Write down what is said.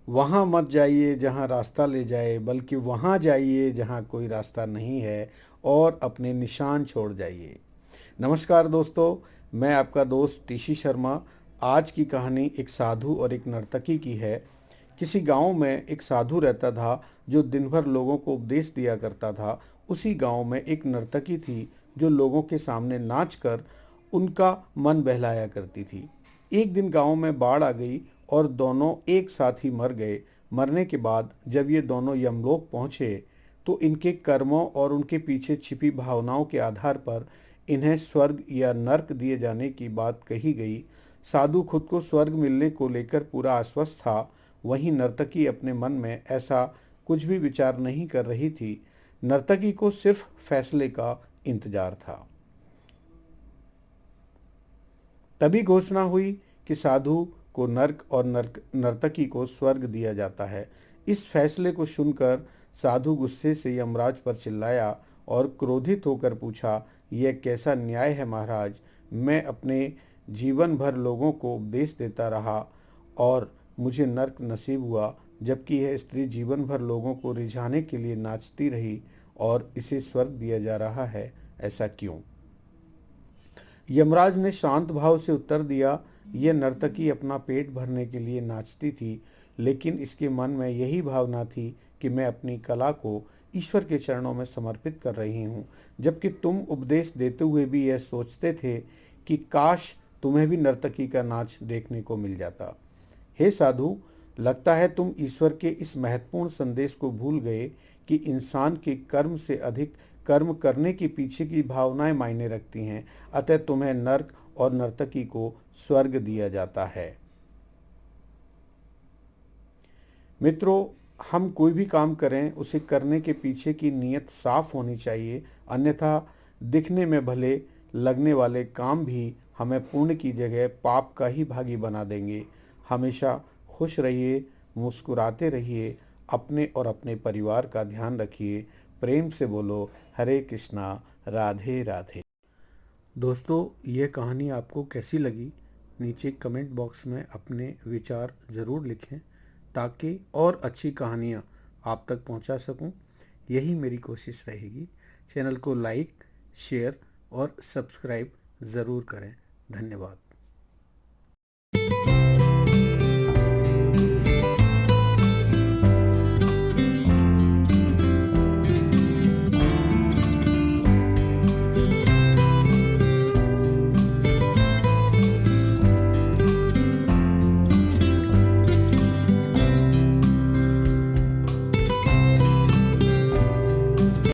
वहाँ मत जाइए जहाँ रास्ता ले जाए, बल्कि वहाँ जाइए जहाँ कोई रास्ता नहीं है और अपने निशान छोड़ जाइए। नमस्कार दोस्तों, मैं आपका दोस्त टीशी शर्मा। आज की कहानी एक साधु और एक नर्तकी की है। किसी गांव में एक साधु रहता था जो दिन भर लोगों को उपदेश दिया करता था। उसी गांव में एक नर्तकी थी जो लोगों के सामने नाच कर उनका मन बहलाया करती थी। एक दिन गांव में बाढ़ आ गई और दोनों एक साथ ही मर गए। मरने के बाद जब ये दोनों यमलोक पहुंचे तो इनके कर्मों और उनके पीछे छिपी भावनाओं के आधार पर इन्हें स्वर्ग या नर्क दिए जाने की बात कही गई। साधु खुद को स्वर्ग मिलने को लेकर पूरा आश्वस्त था। वहीं नर्तकी अपने मन में ऐसा कुछ भी विचार नहीं कर रही थी। नर्तकी को सिर्फ फैसले का इंतजार था। तभी घोषणा हुई कि साधु को नर्क और नर्तकी को स्वर्ग दिया जाता है। इस फैसले को सुनकर साधु गुस्से से यमराज पर चिल्लाया और क्रोधित होकर पूछा, यह कैसा न्याय है महाराज? मैं अपने जीवन भर लोगों को उपदेश देता रहा और मुझे नर्क नसीब हुआ, जबकि यह स्त्री जीवन भर लोगों को रिझाने के लिए नाचती रही और इसे स्वर्ग दिया जा रहा है। ऐसा क्यों? यमराज ने शांत भाव से उत्तर दिया, यह नर्तकी अपना पेट भरने के लिए नाचती थी, लेकिन इसके मन में यही भावना थी कि मैं अपनी कला को ईश्वर के चरणों में समर्पित कर रही हूँ। जबकि तुम उपदेश देते हुए भी यह सोचते थे कि काश तुम्हें भी नर्तकी का नाच देखने को मिल जाता। हे साधु, लगता है तुम ईश्वर के इस महत्वपूर्ण संदेश को भूल गए कि इंसान के कर्म से अधिक कर्म करने के पीछे की भावनाएं मायने रखती हैं। अतः तुम्हें नर्क और नर्तकी को स्वर्ग दिया जाता है। मित्रों, हम कोई भी काम करें उसे करने के पीछे की नीयत साफ होनी चाहिए, अन्यथा दिखने में भले लगने वाले काम भी हमें पुण्य की जगह पाप का ही भागी बना देंगे। हमेशा खुश रहिए, मुस्कुराते रहिए, अपने और अपने परिवार का ध्यान रखिए। प्रेम से बोलो हरे कृष्णा, राधे राधे। दोस्तों, ये कहानी आपको कैसी लगी? नीचे कमेंट बॉक्स में अपने विचार ज़रूर लिखें ताकि और अच्छी कहानियाँ आप तक पहुँचा सकूँ। यही मेरी कोशिश रहेगी। चैनल को लाइक, शेयर और सब्सक्राइब ज़रूर करें। धन्यवाद।